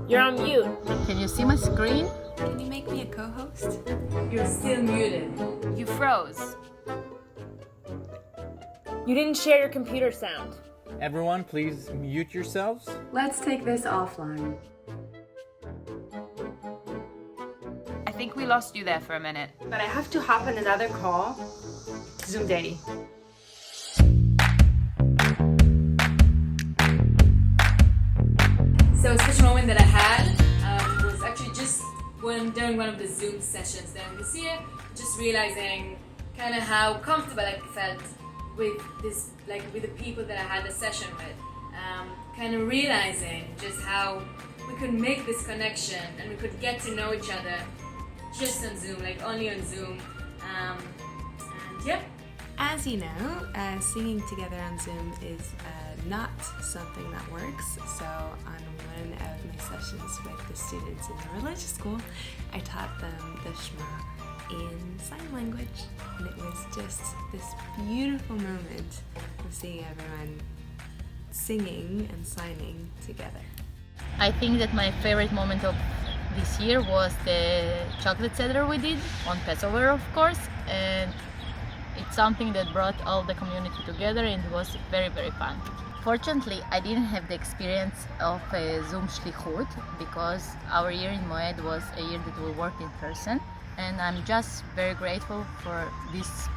You're on mute. Can you see my screen? Can you make me a co-host? You're still muted. You froze. You didn't share your computer sound. Everyone, please mute yourselves. Let's take this offline. I think we lost you there for a minute. But I have to hop on another call. Zoom Daddy. So a special moment that I had was actually just during one of the Zoom sessions then this year, just realizing kind of how comfortable I felt with this, like with the people that I had a session with. Kind of realizing just how we could make this connection and we could get to know each other just on Zoom, like only on Zoom. And yep. As you know, singing together on Zoom is not something that works. So on one of my sessions with the students in the religious school, I taught them the Shema in sign language. And it was just this beautiful moment of seeing everyone singing and signing together. I think that my favorite moment of this year was the chocolate seder we did on Passover, of course, and it's something that brought all the community together and it was very, very fun. Fortunately, I didn't have the experience of a Zoom Shlichut because our year in Moed was a year that we worked in person, and I'm just very grateful for this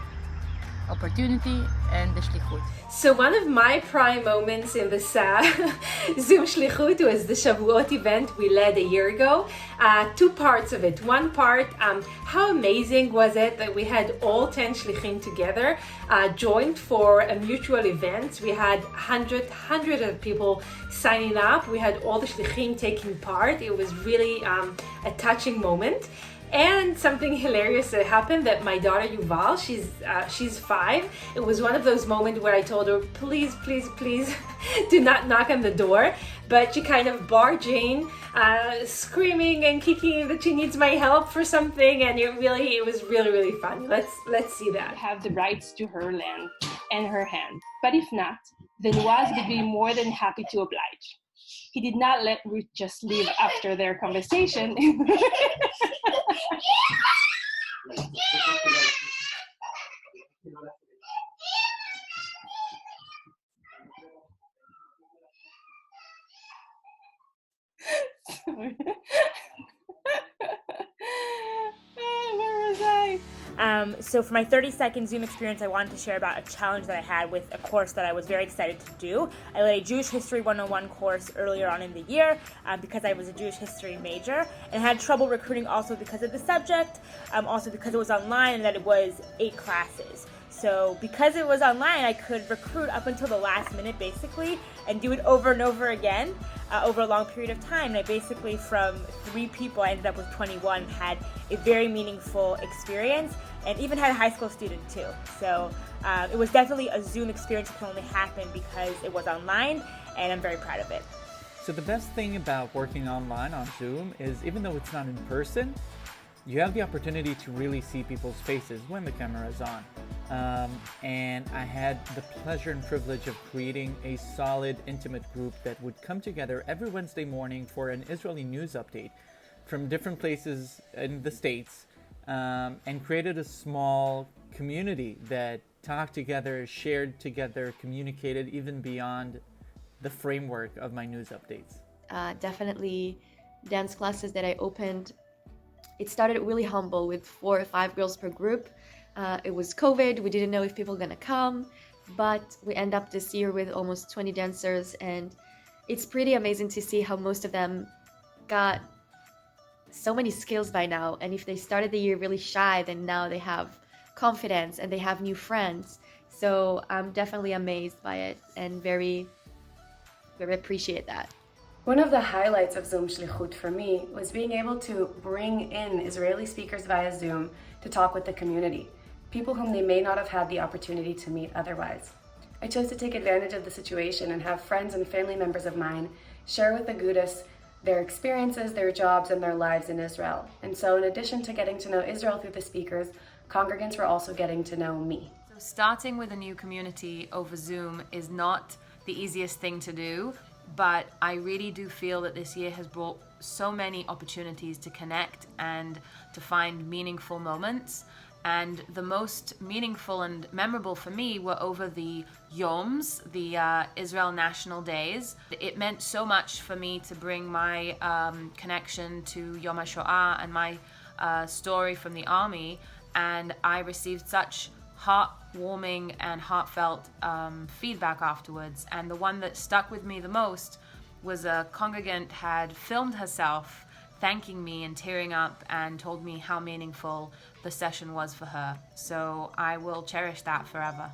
opportunity and the Shlichut. So one of my prime moments in this Zoom Shlichut was the Shavuot event we led a year ago. Two parts of it. One part, how amazing was it that we had all 10 Shlichim together, joined for a mutual event. We had hundreds of people signing up. We had all the Shlichim taking part. It was really a touching moment. And something hilarious that happened, that my daughter Yuval, she's 5. It was one of those moments where I told her, please do not knock on the door. But she kind of barged in, screaming and kicking that she needs my help for something, and it was really fun. Let's see that. Have the rights to her land and her hand. But if not, then Waz would be more than happy to oblige. He did not let Ruth just leave after their conversation. Where was I? So for my 30-second Zoom experience, I wanted to share about a challenge that I had with a course that I was very excited to do. I led a Jewish History 101 course earlier on in the year because I was a Jewish history major, and had trouble recruiting also because of the subject, also because it was online and that it was 8 classes. So because it was online, I could recruit up until the last minute basically and do it over and over again over a long period of time. And I basically, from 3 people, I ended up with 21, had a very meaningful experience, and even had a high school student too. So it was definitely a Zoom experience that can only happen because it was online, and I'm very proud of it. So the best thing about working online on Zoom is, even though it's not in person, you have the opportunity to really see people's faces when the camera is on. And I had the pleasure and privilege of creating a solid, intimate group that would come together every Wednesday morning for an Israeli news update from different places in the States, and created a small community that talked together, shared together, communicated even beyond the framework of my news updates. Definitely dance classes that I opened. It started really humble with 4 or 5 girls per group. It was COVID, we didn't know if people were gonna come, but we end up this year with almost 20 dancers, and it's pretty amazing to see how most of them got so many skills by now. And if they started the year really shy, then now they have confidence and they have new friends. So I'm definitely amazed by it and very appreciate that. One of the highlights of Zoom Shlichut for me was being able to bring in Israeli speakers via Zoom to talk with the community, people whom they may not have had the opportunity to meet otherwise. I chose to take advantage of the situation and have friends and family members of mine share with the Agudas their experiences, their jobs, and their lives in Israel. And so in addition to getting to know Israel through the speakers, congregants were also getting to know me. So starting with a new community over Zoom is not the easiest thing to do, but I really do feel that this year has brought so many opportunities to connect and to find meaningful moments. And the most meaningful and memorable for me were over the Yoms, the Israel National Days. It meant so much for me to bring my connection to Yom HaShoah and my story from the army, and I received such heartwarming and heartfelt feedback afterwards. And the one that stuck with me the most was a congregant had filmed herself thanking me and tearing up and told me how meaningful the session was for her. So I will cherish that forever.